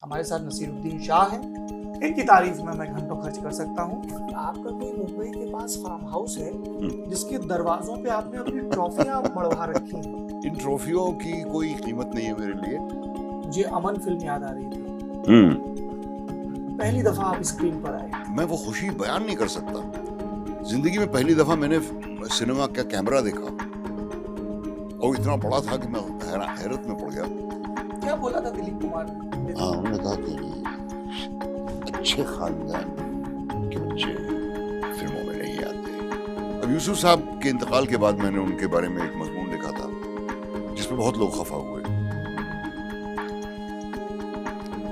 हमारे साथ नसीरुद्दीन शाह हैं। इनकी तारीफ में मैं घंटों खर्च कर सकता हूँ। आपका कोई मुंबई के पास फार्म हाउस है जिसके दरवाजों पे आपने अपनी ट्रॉफियां मढ़वा रखी हैं। इन ट्रॉफियों की कोई कीमत नहीं है मेरे लिए। मुझे अमन फिल्म याद आ रही थी। पहली दफा आप स्क्रीन पर आए। मैं वो खुशी बयान नहीं कर सकता। जिंदगी में पहली दफा मैंने सिनेमा का कैमरा देखा और इतना बड़ा था कि मैं हैरत में पड़ गया। क्या बोला था दिलीप कुमार ने? हाँ, उन्होंने कहा कि अच्छे खानदान के बच्चे फिल्मों में नहीं आते। अब यूसुफ साहब के इंतकाल के बाद मैंने उनके बारे में एक मजमून लिखा था जिसमें बहुत लोग खफा हुए।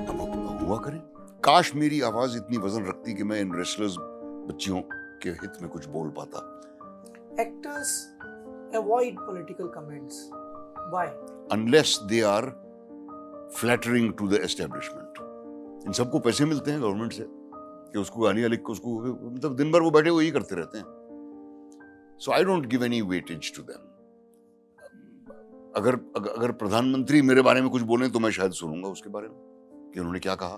अब हुआ करें, काश मेरी आवाज इतनी वजन रखती कि मैं इन रेसलर्स बच्चियों के हित में कुछ बोल पाता। Actors avoid political comments. Why? Unless they are flattering to the establishment. इन सबको पैसे मिलते हैं गवर्नमेंट से कि उसको गालियां लिख के उसको मतलब दिन भर वो बैठे वही करते रहते हैं। So I don't give any weightage to them. अगर प्रधानमंत्री मेरे बारे में कुछ बोले तो मैं शायद सुनूंगा उसके बारे में कि उन्होंने क्या कहा,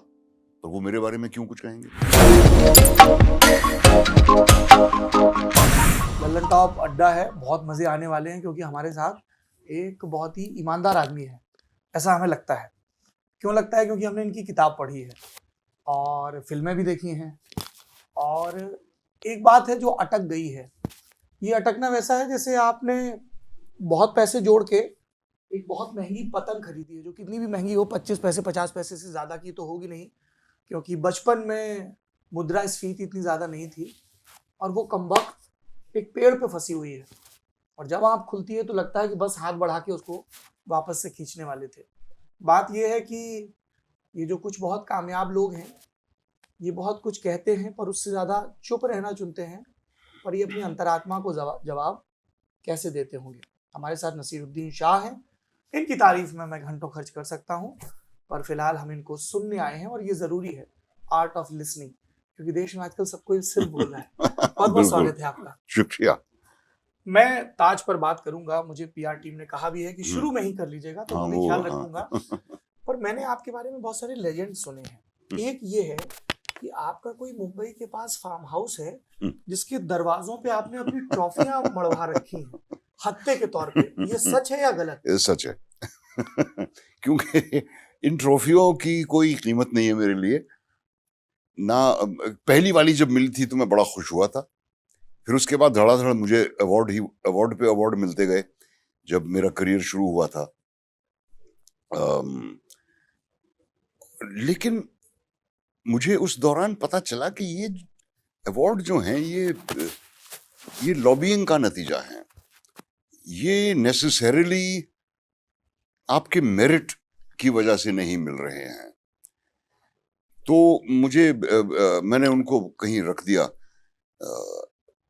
पर वो मेरे बारे में क्यों कुछ कहेंगे। लल्लन टॉप अड्डा है, बहुत मजे आने वाले हैं क्योंकि हमारे साथ एक बहुत ही ईमानदार आदमी है, ऐसा हमें लगता है। क्यों लगता है? क्योंकि हमने इनकी किताब पढ़ी है और फिल्में भी देखी हैं। और एक बात है जो अटक गई है, ये अटकना वैसा है जैसे आपने बहुत पैसे जोड़ के एक बहुत महंगी पतंग खरीदी है, जो कितनी भी महंगी हो, 25 पैसे 50 पैसे से ज़्यादा की तो होगी नहीं, क्योंकि बचपन में मुद्रास्फीति इतनी ज़्यादा नहीं थी और वो कमबख्त एक पेड़ पे फंसी हुई है और जब आँख खुलती है तो लगता है कि बस हाथ बढ़ा के उसको वापस से खींचने वाले थे। बात ये है कि ये जो कुछ बहुत कामयाब लोग हैं, ये बहुत कुछ कहते हैं पर उससे ज़्यादा चुप रहना चुनते हैं, पर ये अपनी अंतरात्मा को जवाब कैसे देते होंगे। हमारे साथ नसीरुद्दीन शाह हैं। इनकी तारीफ में मैं घंटों खर्च कर सकता हूँ, पर फिलहाल हम इनको सुनने आए हैं और ये ज़रूरी है, आर्ट ऑफ लिसनिंग, क्योंकि देश में आजकल सबको सिर्फ बोल रहा है। बहुत बहुत स्वागत है आपका। शुक्रिया। मैं ताज पर बात करूंगा, मुझे पीआर टीम ने कहा भी है कि शुरू में ही कर लीजिएगा, तो मैं भी ख्याल रखूंगा। पर मैंने आपके बारे में बहुत सारे लेजेंड सुने हैं। एक ये है कि आपका कोई मुंबई के पास फार्म हाउस है जिसके दरवाजों पे आपने अपनी ट्रॉफियां मढ़वा रखी हैं हत्ते के तौर पे। ये सच है या गलत? ये सच है। क्योंकि इन ट्रॉफियों की कोई कीमत नहीं है मेरे लिए ना। पहली वाली जब मिली थी तो मैं बड़ा खुश हुआ था, फिर उसके बाद धड़ाधड़ मुझे अवार्ड पे अवार्ड मिलते गए जब मेरा करियर शुरू हुआ था। लेकिन मुझे उस दौरान पता चला कि ये अवार्ड जो हैं ये लॉबिंग का नतीजा है। ये नेसेसरीली आपके मेरिट की वजह से नहीं मिल रहे हैं। तो मुझे मैंने उनको कहीं रख दिया।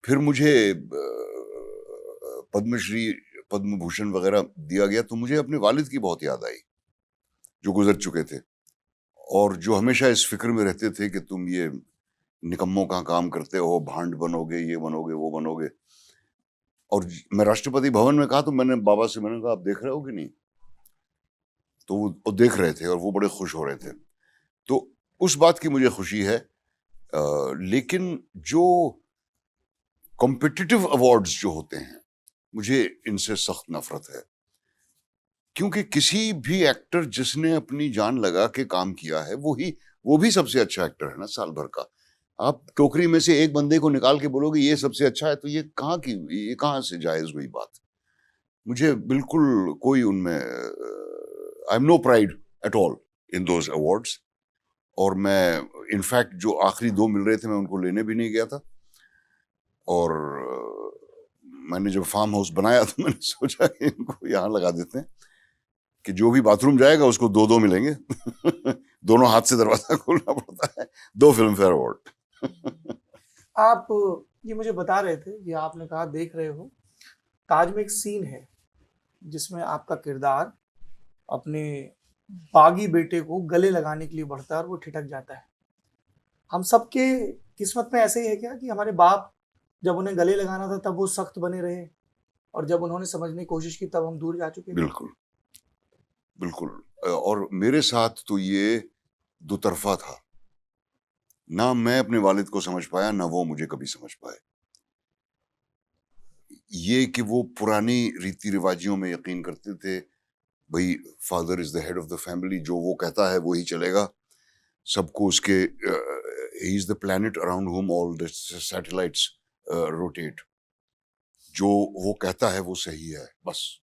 फिर मुझे पद्मश्री पद्म भूषण वगैरह दिया गया तो मुझे अपने वालिद की बहुत याद आई जो गुजर चुके थे और जो हमेशा इस फिक्र में रहते थे कि तुम ये निकम्मों का काम करते हो, भांड बनोगे, ये बनोगे, वो बनोगे। और मैं राष्ट्रपति भवन में कहा तो मैंने बाबा से मैंने कहा आप देख रहे हो कि नहीं, तो वो देख रहे थे और वो बड़े खुश हो रहे थे। तो उस बात की मुझे खुशी है। लेकिन जो कॉम्पिटिटिव अवार्ड्स जो होते हैं मुझे इनसे सख्त नफरत है, क्योंकि किसी भी एक्टर जिसने अपनी जान लगा के काम किया है वो भी सबसे अच्छा एक्टर है ना साल भर का। आप टोकरी में से एक बंदे को निकाल के बोलोगे ये सबसे अच्छा है, तो ये कहाँ से जायज हुई बात। मुझे बिल्कुल कोई उनमें I am no pride at all in those awards. और मैं इनफैक्ट जो आखिरी 2 मिल रहे थे मैं उनको लेने भी नहीं गया था। और मैंने जब फार्म हाउस बनाया तो मैंने सोचा कि इनको यहाँ लगा देते हैं कि जो भी बाथरूम जाएगा उसको 2-2 मिलेंगे। दोनों हाथ से दरवाजा खोलना पड़ता है। 2 फिल्म फेयर अवार्ड। आप ये मुझे बता रहे थे कि आपने कहा देख रहे हो, ताज में एक सीन है जिसमें आपका किरदार अपने बागी बेटे को गले लगाने के लिए बढ़ता है और वो ठिठक जाता है। हम सबके किस्मत में ऐसे ही है क्या कि हमारे बाप जब उन्हें गले लगाना था तब वो सख्त बने रहे और जब उन्होंने समझने की कोशिश की तब हम दूर जा चुके? बिल्कुल बिल्कुल। और मेरे साथ तो ये दो तरफा था। ना मैं अपने वालिद को समझ पाया, ना वो मुझे कभी समझ पाए। ये कि वो पुरानी रीति रिवाजियों में यकीन करते थे, भाई father is the head of the family, जो वो कहता है वही चलेगा, सबको उसके he is the planet around हुम ऑल द सैटेलाइट्स रोटेट, जो वो कहता है वो सही है बस।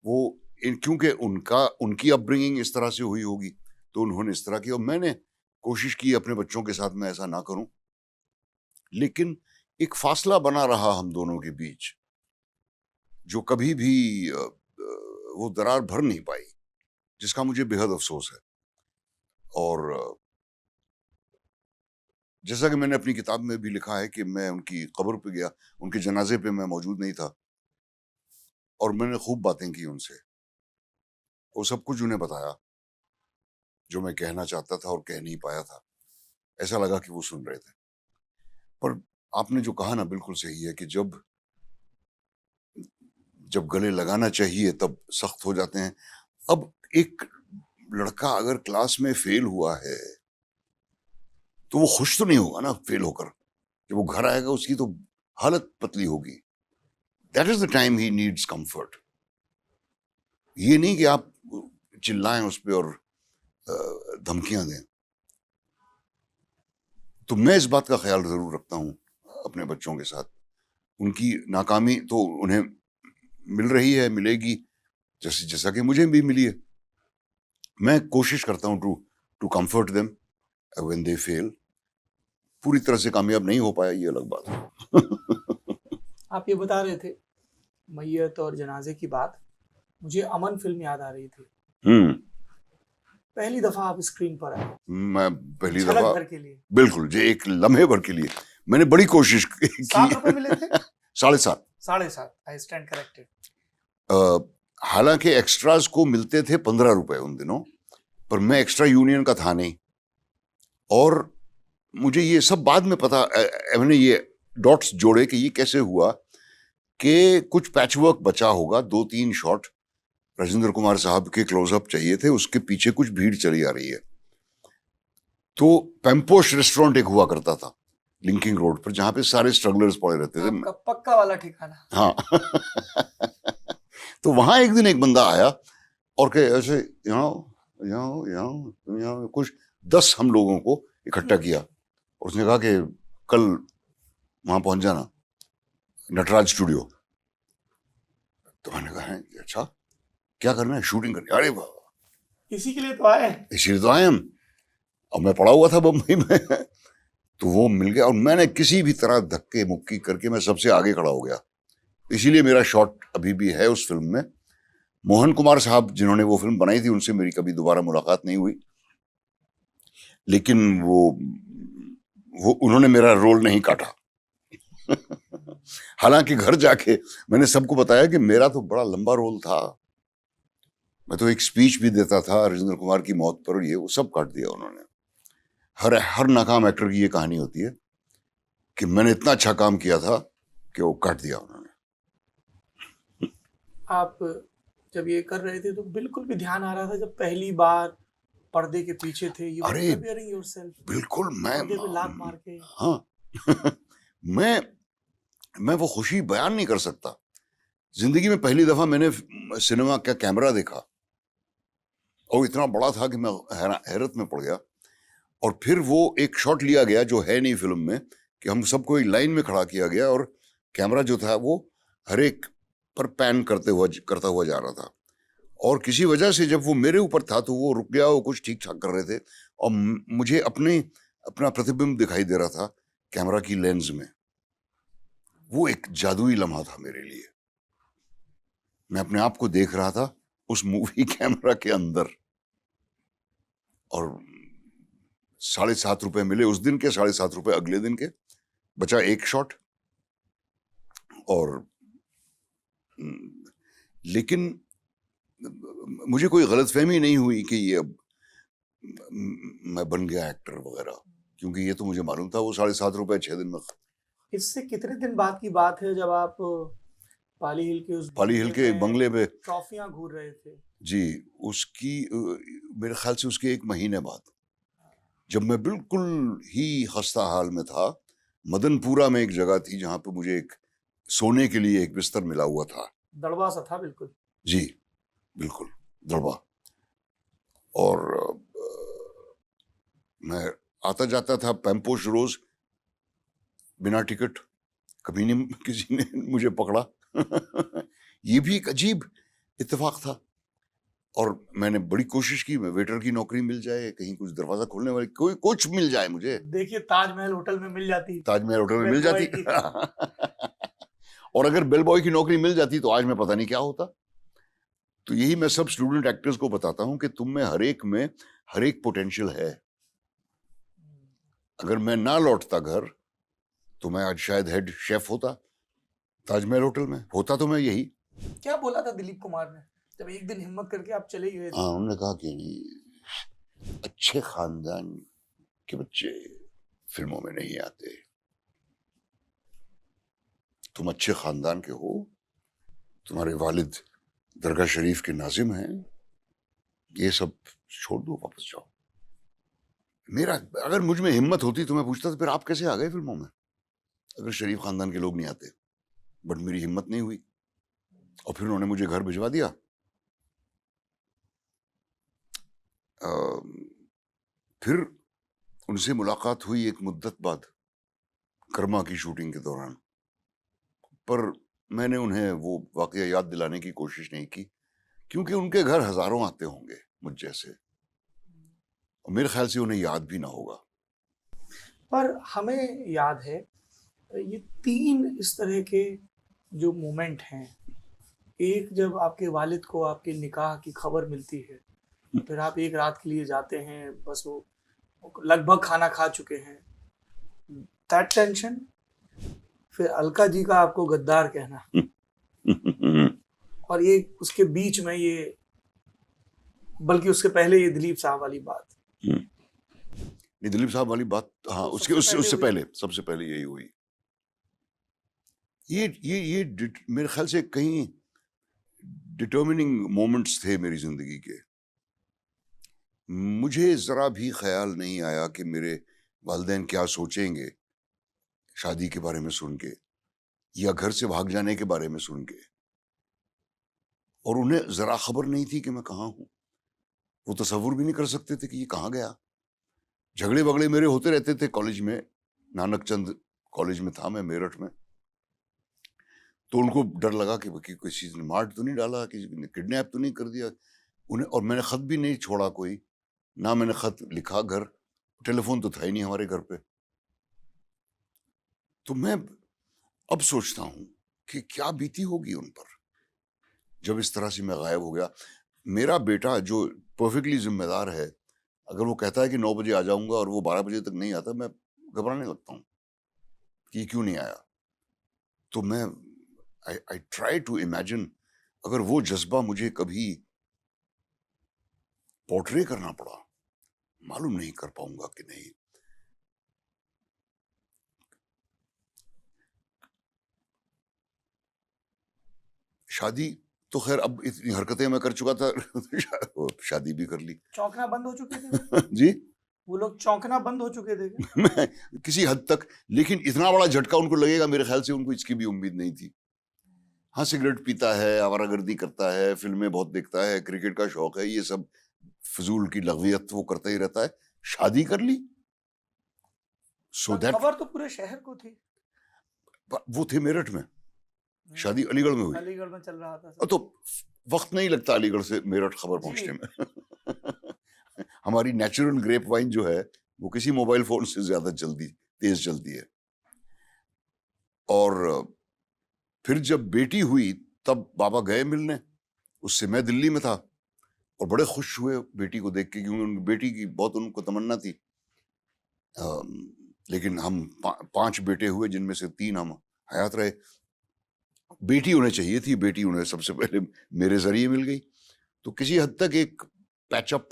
वो क्योंकि उनकी अपब्रिंगिंग इस तरह से हुई होगी तो उन्होंने इस तरह की, और मैंने कोशिश की अपने बच्चों के साथ मैं ऐसा ना करूं, लेकिन एक फासला बना रहा हम दोनों के बीच जो कभी भी वो दरार भर नहीं पाई, जिसका मुझे बेहद अफसोस है। और जैसा कि मैंने अपनी किताब में भी लिखा है कि मैं उनकी कब्र पे गया, उनके जनाजे पे मैं मौजूद नहीं था, और मैंने खूब बातें की उनसे, वो सब कुछ उन्हें बताया जो मैं कहना चाहता था और कह नहीं पाया था। ऐसा लगा कि वो सुन रहे थे। पर आपने जो कहा ना बिल्कुल सही है कि जब गले लगाना चाहिए तब सख्त हो जाते हैं। अब एक लड़का अगर क्लास में फेल हुआ है तो वो खुश तो नहीं होगा ना फेल होकर, जब वो घर आएगा उसकी तो हालत पतली होगी। That is the time he needs comfort. ये नहीं कि आप चिल्लाएं उस पर और धमकियां दें। तो मैं इस बात का ख्याल जरूर रखता हूं अपने बच्चों के साथ। उनकी नाकामी तो उन्हें मिल रही है, मिलेगी, जैसा कि मुझे भी मिली है। मैं कोशिश करता हूं to comfort them when they fail. पूरी तरह से कामयाब नहीं हो पाया, ये अलग बात है। आप ये बता रहे थे मैयत और जनाजे की बात, मुझे अमन फिल्म याद आ रही थी। पहली दफा आप स्क्रीन पर आए, मैं पहली झलक दफा भर के लिए, बिल्कुल जो एक लम्हे भर के लिए मैंने बड़ी कोशिश की। 7 रुपए मिले थे। 7.5 7.5, आई स्टैंड करेक्टेड। हालांकि एक्स्ट्राज को मिलते थे 15 रुपए उन दिनों, पर मैं एक्स्ट्रा यूनियन का था नहीं, और मुझे ये सब बाद में पता, मैंने ये डॉट्स जोड़े कि ये कैसे हुआ कि कुछ पैचवर्क बचा होगा, 2-3 शॉट राजेंद्र कुमार साहब के क्लोजअप चाहिए थे, उसके पीछे कुछ भीड़ चली आ रही है। तो पैम्पोश रेस्टोरेंट एक हुआ करता था लिंकिंग रोड पर, जहां पे सारे स्ट्रगलर्स पड़े रहते थे। आपका पक्का वाला ठिकाना। हाँ। तो वहां एक दिन एक बंदा आया और के ऐसे यहाँ कुछ 10 हम लोगों को इकट्ठा किया, और उसने कहा कि कल वहां पहुंच जाना नटराज स्टूडियो। तो मैंने कहा है अच्छा क्या करना है, शूटिंग करनी। अरे वाह, इसी के लिए तो आए। इसीलिए तो आए हम। और मैं पड़ा हुआ था बम्बई में, तो वो मिल गया, और मैंने किसी भी तरह धक्के मुक्की करके मैं सबसे आगे खड़ा हो गया। इसीलिए मेरा शॉट अभी भी है उस फिल्म में। मोहन कुमार साहब जिन्होंने वो फिल्म बनाई थी, उनसे मेरी कभी दोबारा मुलाकात नहीं हुई, लेकिन वो उन्होंने मेरा रोल नहीं काटा। हालांकि घर जाके मैंने सबको बताया कि मेरा तो बड़ा लंबा रोल था, मैं तो एक स्पीच भी देता था राजेंद्र कुमार की मौत पर, ये वो सब काट दिया उन्होंने। हर नाकाम एक्टर की ये कहानी होती है कि मैंने इतना अच्छा काम किया था कि वो काट दिया उन्होंने। आप जब ये कर रहे थे तो बिल्कुल भी ध्यान आ रहा था जब पहली बार पर्दे के पीछे थे, यू वर अरे प्रिपेयरिंग योरसेल्फ, बिल्कुल, पर्दे पे लात मार के। हाँ। मैं वो खुशी बयान नहीं कर सकता। जिंदगी में पहली दफा मैंने सिनेमा का कैमरा देखा, और इतना बड़ा था कि मैं हैरत में पड़ गया। और फिर वो एक शॉट लिया गया जो है नहीं फिल्म में, कि हम सबको एक लाइन में खड़ा किया गया, और कैमरा जो था वो हर एक पर पैन करता हुआ जा रहा था, और किसी वजह से जब वो मेरे ऊपर था तो वो रुक गया, वो कुछ ठीक ठाक कर रहे थे, और मुझे अपना प्रतिबिंब दिखाई दे रहा था कैमरा की लेंस में। वो एक जादुई लम्हा था मेरे लिए। मैं अपने आप को देख रहा था उस मूवी कैमरा के अंदर, और 7.5 रुपए मिले उस दिन के, 7.5 रुपए अगले दिन के, बचा एक शॉट। और लेकिन मुझे कोई गलतफहमी नहीं हुई कि ये अब मैं बन गया एक्टर वगैरह, क्योंकि ये तो मुझे मालूम था वो 7.5 रुपए 6 दिन में। इससे कितने दिन बाद की बात है जब आप पाली हिल के बंगले पे ट्रॉफियां घूर रहे थे? जी, उसकी मेरे ख्याल से उसके 1 महीने बाद। जब मैं बिल्कुल ही खस्ता हाल में था, मदनपुरा में एक जगह थी जहां पे मुझे एक सोने के लिए एक बिस्तर मिला हुआ था। दड़बा सा था बिल्कुल। जी बिल्कुल, दड़बा। और मैं आता जाता था पैम्पोश रोज बिना टिकट, कभी नहीं किसी ने मुझे पकड़ा। ये भी एक अजीब इत्तेफाक था। और मैंने बड़ी कोशिश की, मैं वेटर की नौकरी मिल जाए, कहीं कुछ दरवाजा खोलने वाली कोई कुछ मिल जाए मुझे। देखिए ताजमहल होटल में मिल जाती, ताजमहल होटल में मिल बेल बॉय जाती। की। और अगर बेल बॉय की नौकरी मिल जाती तो आज मैं पता नहीं क्या होता। तो यही मैं सब स्टूडेंट एक्टर्स को बताता हूं कि तुम में हर एक पोटेंशियल है। अगर मैं ना लौटता घर तो मैं आज शायद हेड शेफ होता ताजमहल होटल में, होता तो मैं यही। क्या बोला था दिलीप कुमार ने जब एक दिन हिम्मत करके आप चले गए थे? हाँ, उन्होंने कहा कि नहीं, अच्छे खानदान के बच्चे फिल्मों में नहीं आते। तुम अच्छे खानदान के हो, तुम्हारे वालिद दरगाह शरीफ के नाजिम हैं, ये सब छोड़ दो, वापस जाओ। मेरा अगर मुझ में हिम्मत होती तो मैं पूछता था फिर आप कैसे आ गए फिल्मों में, अगर शरीफ खानदान के लोग नहीं आते। बट मेरी हिम्मत नहीं हुई और फिर उन्होंने मुझे घर भिजवा दिया। फिर उनसे मुलाकात हुई एक मुद्दत बाद, कर्मा की शूटिंग के दौरान, पर मैंने उन्हें वो वाकया याद दिलाने की कोशिश नहीं की, क्योंकि उनके घर हजारों आते होंगे मुझ जैसे, और मेरे ख्याल से उन्हें याद भी ना होगा। पर हमें याद है ये 3 इस तरह के जो मोमेंट हैं। एक, जब आपके वालिद को आपके निकाह की खबर मिलती है, फिर आप एक रात के लिए जाते हैं, बस वो लगभग खाना खा चुके हैं, दैट टेंशन। फिर अलका जी का आपको गद्दार कहना, और ये उसके बीच में ये, बल्कि उसके पहले ये दिलीप साहब वाली बात। नहीं, दिलीप साहब वाली बात, हाँ, तो उसके सबसे उससे पहले पहले, सबसे पहले यही हुई। ये मेरे ख्याल से कहीं डिटर्मिनिंग मोमेंट्स थे मेरी जिंदगी के। मुझे जरा भी ख्याल नहीं आया कि मेरे वालिदैन क्या सोचेंगे शादी के बारे में सुन के, या घर से भाग जाने के बारे में सुन के। और उन्हें जरा खबर नहीं थी कि मैं कहाँ हूं। वो तसव्वुर भी नहीं कर सकते थे कि ये कहाँ गया। झगड़े वगड़े मेरे होते रहते थे कॉलेज में, नानक चंद कॉलेज में था मैं, मेरठ में। तो उनको डर लगा कि किसी ने मार तो नहीं डाला, किसी ने किडनैप तो नहीं कर दिया उन्हें। और मैंने खत भी नहीं छोड़ा कोई, ना मैंने खत लिखा घर, टेलीफोन तो था ही नहीं हमारे घर पे। तो मैं अब सोचता हूं कि क्या बीती होगी उन पर जब इस तरह से मैं गायब हो गया। मेरा बेटा जो परफेक्टली जिम्मेदार है, अगर वो कहता है कि 9 बजे आ जाऊंगा और वो 12 बजे तक नहीं आता, मैं घबराने लगता हूँ कि क्यों नहीं आया। तो मैं आई ट्राई टू इमेजिन, अगर वो जज्बा मुझे कभी पोर्ट्रे करना पड़ा, मालूम नहीं कर पाऊंगा कि नहीं। शादी तो खैर अब इतनी हरकतें मैं कर चुका था, शादी भी कर ली। चौंकना बंद हो चुके थे जी, वो लोग, चौंकना बंद हो चुके थे क्या? मैं किसी हद तक, लेकिन इतना बड़ा झटका उनको लगेगा मेरे ख्याल से उनको इसकी भी उम्मीद नहीं थी। हाँ, सिगरेट पीता है, आवारागर्दी करता है, फिल्में बहुत देखता है, क्रिकेट का शौक है, ये सब फजूल की लग़वियत वो करता ही रहता है। शादी कर ली, सो पर दैट खबर तो पूरे शहर को थी। वो थे मेरठ में, शादी अलीगढ़ में हुई। अलीगढ़ में चल रहा था सब। तो वक्त नहीं लगता अलीगढ़ से मेरठ खबर जी। पहुंचने में। हमारी नेचुरल ग्रेप वाइन जो है वो किसी मोबाइल फोन से ज्यादा तेज चलती है। और फिर जब बेटी हुई तब बाबा गए मिलने, उससे मैं दिल्ली में था, और बड़े खुश हुए बेटी को देख के, क्योंकि उनकी बेटी की बहुत उनको तमन्ना थी। लेकिन हम 5 बेटे हुए, जिनमें से 3 हम हयात रहे। बेटी उन्हें चाहिए थी, बेटी उन्हें सबसे पहले मेरे जरिए मिल गई। तो किसी हद तक एक पैचअप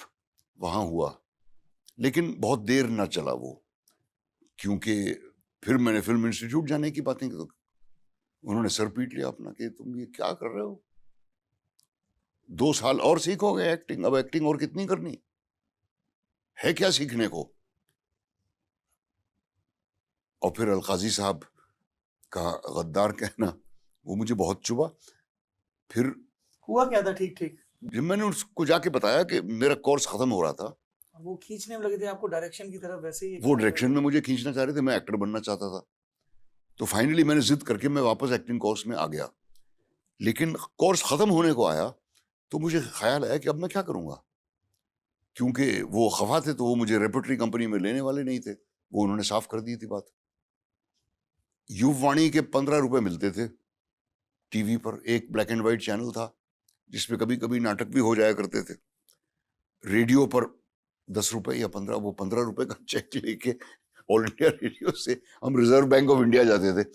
वहां हुआ, लेकिन बहुत देर ना चला वो, क्योंकि फिर मैंने फिल्म इंस्टीट्यूट जाने की बातें की तो उन्होंने सर पीट लिया अपना कि तुम ये क्या कर रहे हो, 2 साल और सीखोगे एक्टिंग, अब एक्टिंग और कितनी करनी है, क्या सीखने को। और फिर अलकाजी साहब का गद्दार कहना वो मुझे बहुत चुभा। फिर हुआ क्या था ठीक ठीक? जब मैंने उसको जाके बताया कि मेरा कोर्स खत्म हो रहा था, वो खींचने में लगे थे आपको डायरेक्शन की तरफ, वैसे ही वो डायरेक्शन में मुझे खींचना चाह रहे थे, मैं एक्टर बनना चाहता था। तो फाइनली मैंने जिद करके मैं वापस एक्टिंग कोर्स में आ गया। लेकिन कोर्स खत्म होने को आया तो मुझे ख्याल आया कि अब मैं क्या करूंगा, क्योंकि वो खफा थे तो वो मुझे रेपर्टरी कंपनी में लेने वाले नहीं थे। वो उन्होंने साफ कर दी थी बात। युववाणी के 15 रुपए मिलते थे टीवी पर, एक ब्लैक एंड व्हाइट चैनल था जिसमें कभी कभी नाटक भी हो जाया करते थे। रेडियो पर 10 रुपए या 15, वो 15 रुपए का चेक लेके ऑल इंडिया रेडियो से हम रिजर्व बैंक ऑफ इंडिया जाते थे।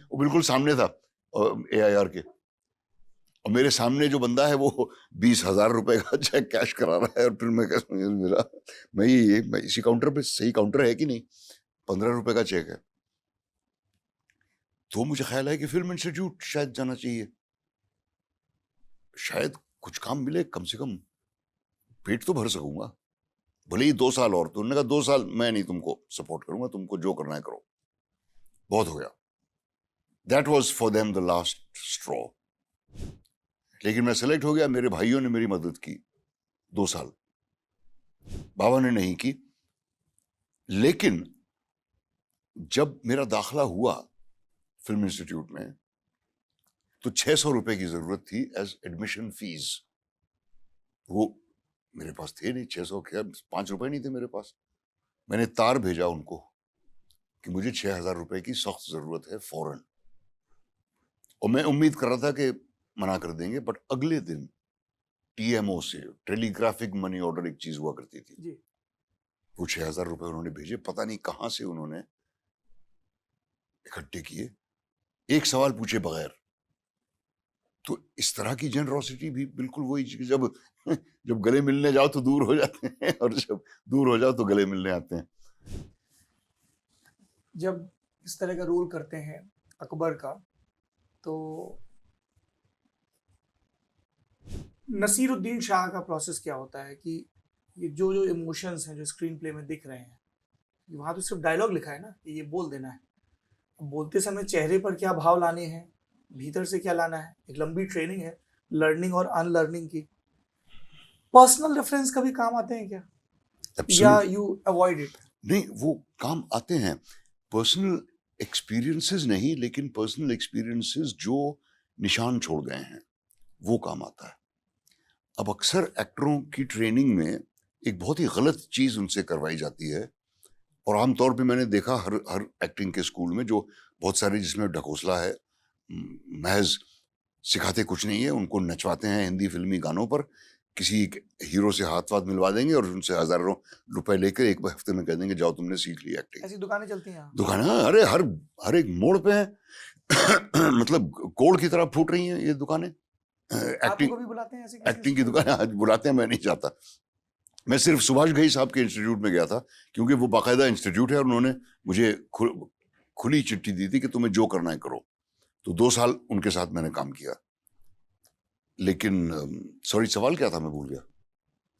वो बिल्कुल सामने था AIR के, और मेरे सामने जो बंदा है वो 20,000 रुपए का चेक कैश करा रहा है, और फिर मैं कैसे मिला, मैं इसी काउंटर पे, सही काउंटर है कि नहीं, 15 रुपए का चेक है। तो मुझे ख्याल है कि फिल्म इंस्टीट्यूट शायद जाना चाहिए, शायद कुछ काम मिले, कम से कम पेट तो भर सकूंगा, भले ही 2 साल और। तो उन्होंने कहा 2 साल मैं नहीं तुमको सपोर्ट करूंगा, तुमको जो करना है करो, बहुत हो गया। That was for them the last straw. लेकिन मैं सेलेक्ट हो गया, मेरे भाइयों ने मेरी मदद की 2 साल, बाबा ने नहीं की। लेकिन जब मेरा दाखिला हुआ फिल्म इंस्टीट्यूट में तो 600 रुपए की जरूरत थी एज एडमिशन फीस। वो मेरे पास थे नहीं 600, क्या 5 रुपए नहीं थे मेरे पास। मैंने तार भेजा उनको कि मुझे 6,000 रुपए की सख्त जरूरत है फौरन, और मैं उम्मीद कर रहा था कि मना कर देंगे। बट अगले दिन TMO से, टेलीग्राफिक मनी ऑर्डर, एक चीज हुआ करती थी जी। वो 6,000 रुपए उन्होंने भेजे, पता नहीं कहां से उन्होंने इकट्ठे किए, एक सवाल पूछे बगैर। तो इस तरह की जनरोसिटी भी बिल्कुल वही, जब जब गले मिलने जाओ तो दूर हो जाते हैं, और जब दूर हो जाओ तो गले मिलने आते हैं। जब इस तरह का रोल करते हैं अकबर का, तो नसीरुद्दीन शाह का प्रोसेस क्या होता है कि ये जो जो इमोशंस हैं जो स्क्रीन प्ले में दिख रहे हैं, वहाँ तो सिर्फ डायलॉग लिखा है ना कि ये बोल देना है, अब बोलते समय चेहरे पर क्या भाव लाने हैं, भीतर से क्या लाना है, एक लंबी ट्रेनिंग है लर्निंग और अनलर्निंग की। पर्सनल रेफरेंस कभी काम आते हैं क्या, या यू अवॉइड इट? नहीं, वो काम आते हैं। पर्सनल एक्सपीरियंसेस नहीं, लेकिन पर्सनल एक्सपीरियंसेस जो निशान छोड़ गए हैं वो काम आता है। अब अक्सर एक्टरों की ट्रेनिंग में एक बहुत ही गलत चीज उनसे करवाई जाती है, और आमतौर पे मैंने देखा हर एक्टिंग के स्कूल में, जो बहुत सारे जिसमें ढकोसला है, महज सिखाते कुछ नहीं है, उनको नचवाते हैं हिंदी फिल्मी गानों पर, किसी हीरो से हाथ वाथ मिलवा देंगे और उनसे हजारों रुपए लेकर एक हफ्ते में कह देंगे जाओ तुमने सीख ली एक्टिंग। ऐसी दुकानें चलती हैं? दुकान, अरे हर एक मोड़ पे है। मतलब कोड़ की तरह फूट रही हैं ये दुकानें। एक्टिंग, भी बुलाते हैं ऐसे एक्टिंग की दुकान आज बुलाते हैं, मैं नहीं चाहता। मैं सिर्फ सुभाष घई साहब के इंस्टीट्यूट में गया था, क्योंकि वो बाकायदा इंस्टीट्यूट है, और उन्होंने मुझे खुली चिट्ठी दी थी कि तुम्हें जो करना है करो। तो 2 साल उनके साथ मैंने काम किया। लेकिन सॉरी, सवाल क्या था, मैं भूल गया।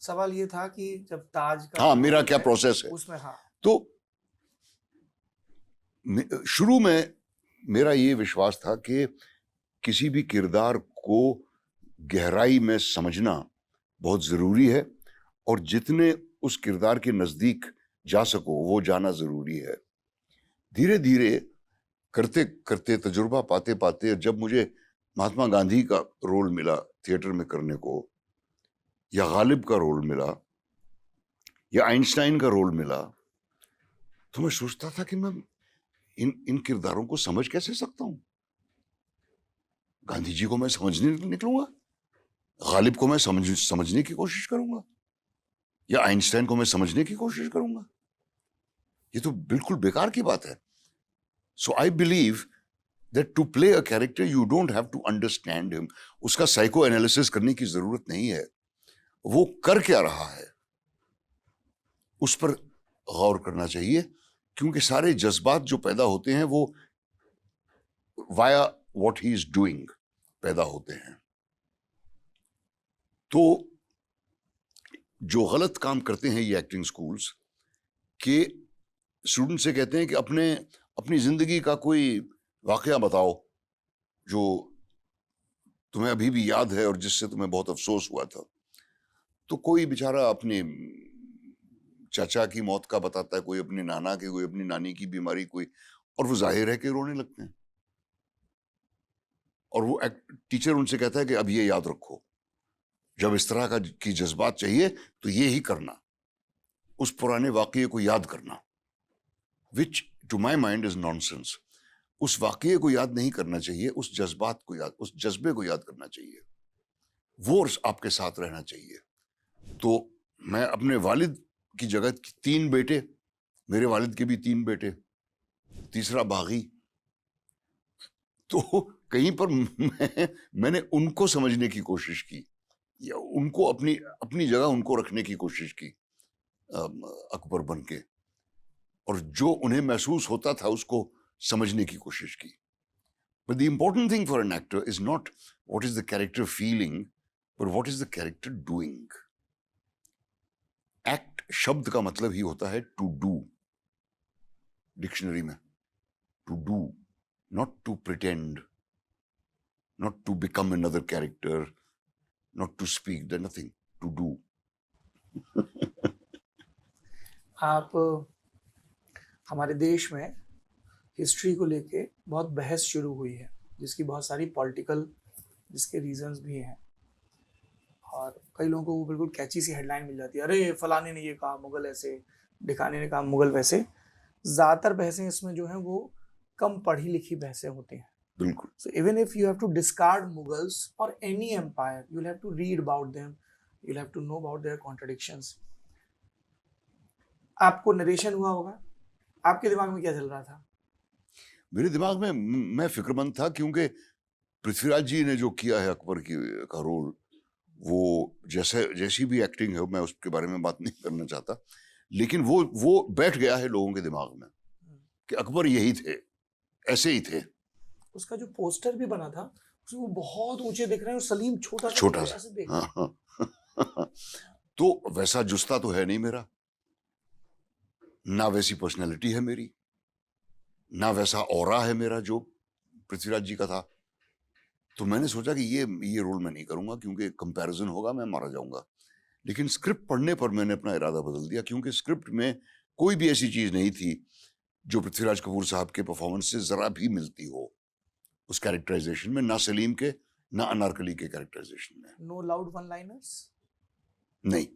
सवाल ये था कि जब ताज का, हाँ, मेरा क्या प्रोसेस है उसमें। हाँ, तो शुरू में मेरा ये विश्वास था कि किसी भी किरदार को गहराई में समझना बहुत जरूरी है, और जितने उस किरदार के नजदीक जा सको वो जाना जरूरी है। धीरे धीरे करते करते, तजुर्बा पाते पाते, जब मुझे महात्मा गांधी का रोल मिला थिएटर में करने को, या गालिब का रोल मिला, या आइंस्टाइन का रोल मिला, तो मैं सोचता था कि मैं इन किरदारों को समझ कैसे सकता हूं। गांधी जी को मैं समझने निकलूंगा, गालिब को मैं समझने की कोशिश करूंगा, या आइंस्टाइन को मैं समझने की कोशिश करूंगा? ये तो बिल्कुल बेकार की बात है। So I believe that to play a character you don't have to understand him, उसका साइको एनालिसिस करने की जरूरत नहीं है, वो कर क्या रहा है उस पर गौर करना चाहिए, क्योंकि सारे जज्बात जो पैदा होते हैं वो via what he is doing पैदा होते हैं। तो जो गलत काम करते हैं ये एक्टिंग स्कूल्स के, स्टूडेंट से कहते हैं कि अपने अपनी जिंदगी का कोई वाकया बताओ जो तुम्हें अभी भी याद है और जिससे तुम्हें बहुत अफसोस हुआ था, तो कोई बेचारा अपने चाचा की मौत का बताता है, कोई अपने नाना की, कोई अपनी नानी की बीमारी, कोई, और वो जाहिर है कि रोने लगते हैं। और वो टीचर उनसे कहता है कि अब ये याद रखो, जब इस तरह का की जज्बात चाहिए तो ये ही करना, उस पुराने वाकये को याद करना, which to my mind is nonsense. उस वाकये को याद नहीं करना चाहिए, उस जज्बात को याद, उस जज्बे को याद करना चाहिए, वो आपके साथ रहना चाहिए। तो मैं अपने वालिद की जगह 3 बेटे, मेरे वालिद के भी 3 बेटे, तीसरा बागी, तो कहीं पर मैंने उनको समझने की कोशिश की, या उनको अपनी अपनी जगह उनको रखने की कोशिश की अकबर बन के, और जो उन्हें महसूस होता था उसको समझने की कोशिश की। But the important thing for an actor is not what is the character feeling, but what is the character doing. Act शब्द का मतलब ही होता है to do, डिक्शनरी में, to do, not to pretend, not to become another character, not to speak, there's nothing, to do. आप हमारे देश में हिस्ट्री को लेके बहुत बहस शुरू हुई है, जिसकी बहुत सारी पॉलिटिकल जिसके रीजंस भी हैं, और कई लोगों को वो बिल्कुल कैची सी हेडलाइन मिल जाती है, अरे फलाने ने ये कहा मुगल ऐसे, ढिकाने ने कहा मुगल वैसे। ज़्यादातर बहसें इसमें जो हैं वो कम पढ़ी लिखी बहसें होती हैं। बिल्कुल। So even if you have to discard Mughals or any empire, you'll have to read about them, you'll have to know about their contradictions. आपको नरेशन हुआ होगा, आपके दिमाग में क्या चल रहा था? मेरे दिमाग में मैं फिक्रमंद था, क्योंकि पृथ्वीराज जी ने जो किया है अकबर की का रोल, वो जैसी भी एक्टिंग है, मैं उसके बारे में बात नहीं करना चाहता, लेकिन वो बैठ गया है लोगों के दिमाग में कि अकबर यही थे, ऐसे ही थे। उसका जो पोस्टर भी बना था उसमें वो बहुत ऊंचे दिख रहे हैं और सलीम छोटा छोटा सा ऐसे देख सा। हाँ। तो वैसा जुस्ता तो है नहीं मेरा, ना वैसी पर्सनैलिटी है मेरी, ना वैसा ऑरा है मेरा जो पृथ्वीराज जी का था। तो मैंने सोचा कि ये रोल मैं नहीं करूंगा, क्योंकि कंपैरिजन होगा, मैं मारा जाऊंगा। लेकिन स्क्रिप्ट पढ़ने पर मैंने अपना इरादा बदल दिया, क्योंकि स्क्रिप्ट में कोई भी ऐसी चीज नहीं थी जो पृथ्वीराज कपूर साहब के परफॉर्मेंस से जरा भी मिलती हो उस कैरेक्टराइजेशन में, ना सलीम के ना अनारकली के कैरेक्टराइजेशन में। नो लाउड वन लाइनर्स, नहीं,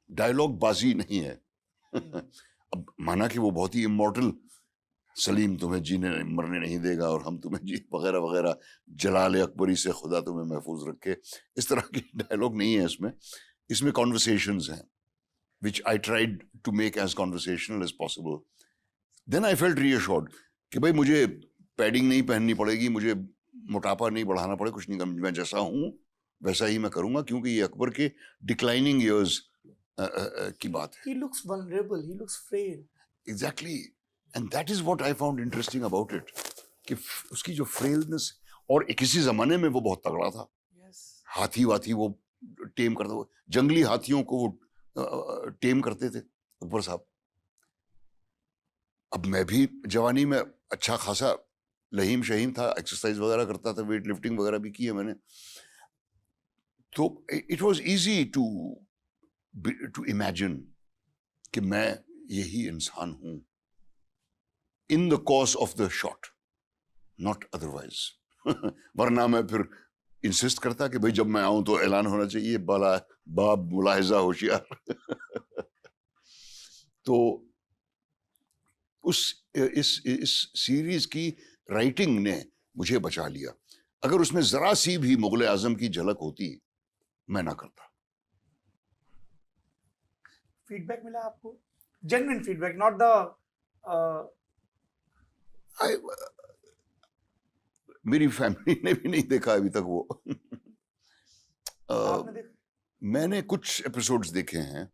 डायलॉग बाजी नहीं है। अब माना कि वो बहुत ही इमॉर्टल, सलीम तुम्हें जीने मरने नहीं देगा और हम तुम्हें जी वगैरह वगैरह, जलाल अकबरी से खुदा तुम्हें महफूज रखे, इस तरह की डायलॉग नहीं है इसमें कॉन्वर्सेशंस हैं, which I tried to make as conversational as possible. Then I felt reassured कि भाई मुझे पैडिंग नहीं पहननी पड़ेगी, मुझे मोटापा नहीं बढ़ाना पड़ेगा, कुछ नहीं करना, मैं जैसा हूँ वैसा ही मैं करूंगा, क्योंकि ये अकबर के डिक्लाइनिंग ईयर्स की बात है। He looks vulnerable, he looks frail. Exactly, and that is what I found interesting about it, कि उसकी जो फ्रेलनेस, और किसी जमाने में वो बहुत तगड़ा था। Yes. हाथी वाथी वो टेम करता, वो जंगली हाथियों को वो टेम करते थे अकबर साहब। अब मैं भी जवानी में अच्छा खासा लहीम शहीम था, एक्सरसाइज वगैरह करता था, वेट लिफ्टिंग वगैरह भी की है मैंने, तो it was easy to imagine कि मैं यही इंसान हूं in the course of the shot, not otherwise. वरना मैं फिर इंसिस्ट करता कि भाई जब मैं आऊं तो ऐलान होना चाहिए, बाब मुलाहिजा होशियार। तो इस सीरीज की राइटिंग ने मुझे बचा लिया। अगर उसमें जरा सी भी मुगल आजम की झलक होती, मैं ना करता। फीडबैक मिला आपको? जेन्युइन फीडबैक, नॉट द मेरी फैमिली ने भी नहीं देखा अभी तक वो। आपने देखा? मैंने कुछ एपिसोड्स देखे हैं,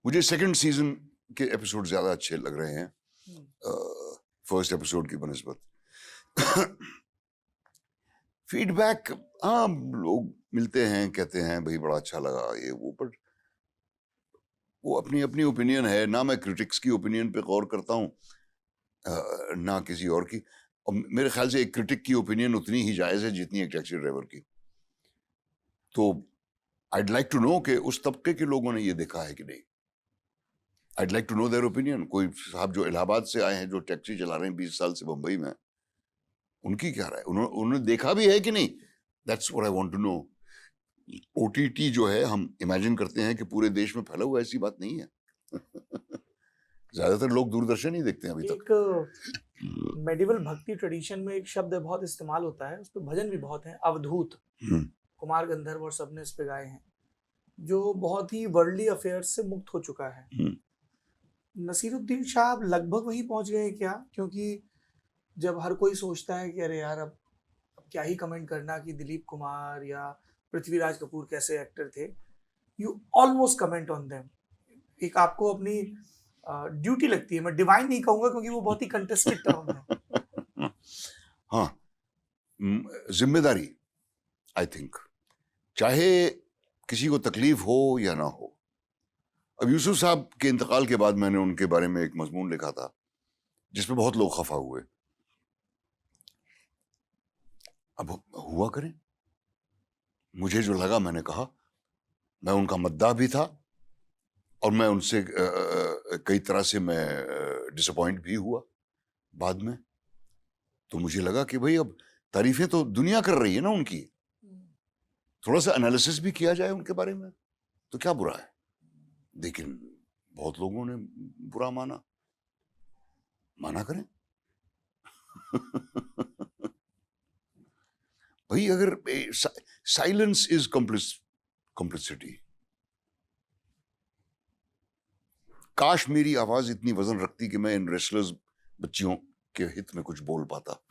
मुझे सेकंड सीजन के एपिसोड ज्यादा अच्छे लग रहे हैं फर्स्ट एपिसोड की बनिस्बत। फीडबैक, हाँ, लोग मिलते हैं, कहते हैं भाई बड़ा अच्छा लगा ये वो, पर वो अपनी अपनी ओपिनियन है ना, मैं क्रिटिक्स की ओपिनियन पे गौर करता हूँ ना किसी और की। और मेरे ख्याल से एक क्रिटिक की ओपिनियन उतनी ही जायज़ है जितनी एक टैक्सी ड्राइवर की। तो I'd like to know कि उस तबके के लोगों ने ये देखा है कि नहीं। I'd like to know their opinion। कोई साहब जो इलाहाबाद से आए हैं, जो टैक्सी चला रहे हैं 20 साल से बम्बई में, उनकी क्या राय? उन्होंने देखा भी है कि नहीं? That's what I want to know। OTT जो है, हम इमेजिन करते हैं कि पूरे देश में फैला हुआ, ऐसी बात नहीं है। ज्यादातर लोग दूरदर्शन ही देखते हैं अभी तक। एक मेडिवल भक्ति ट्रेडिशन में एक शब्द बहुत इस्तेमाल होता है, उस पर भजन भी बहुत है, अवधूत। कुमार गंधर्व और सबने इस पे गाए हैं, जो बहुत ही वर्ल्डली अफेयर्स से मुक्त हो चुका है। नसीरुद्दीन शाह अब लगभग वहीं पहुंच गए हैं क्या? क्योंकि जब हर कोई सोचता है कि अरे यार अब क्या ही कमेंट करना कि दिलीप कुमार या पृथ्वीराज कपूर कैसे एक्टर थे, you almost comment on them. एक आपको अपनी ड्यूटी लगती है, मैं डिवाइन नहीं कहूंगा क्योंकि वो बहुत ही कंटेस्टेड टर्म है। हाँ, जिम्मेदारी, आई थिंक, चाहे किसी को तकलीफ हो या ना हो। अब यूसुफ साहब के इंतकाल के बाद मैंने उनके बारे में एक मजमून लिखा था जिसमें बहुत लोग खफा हुए। अब हुआ करें, मुझे जो लगा मैंने कहा। मैं उनका मद्दाह भी था और मैं उनसे कई तरह से मैं डिसअपॉइंट भी हुआ बाद में। तो मुझे लगा कि भाई अब तारीफें तो दुनिया कर रही है ना उनकी, थोड़ा सा एनालिसिस भी किया जाए उनके बारे में, तो क्या बुरा है। लेकिन बहुत लोगों ने बुरा माना करें। भाई अगर साइलेंस इज कॉम्प्लिसिटी। काश मेरी आवाज इतनी वजन रखती कि मैं इन रेसलर्स बच्चियों के हित में कुछ बोल पाता।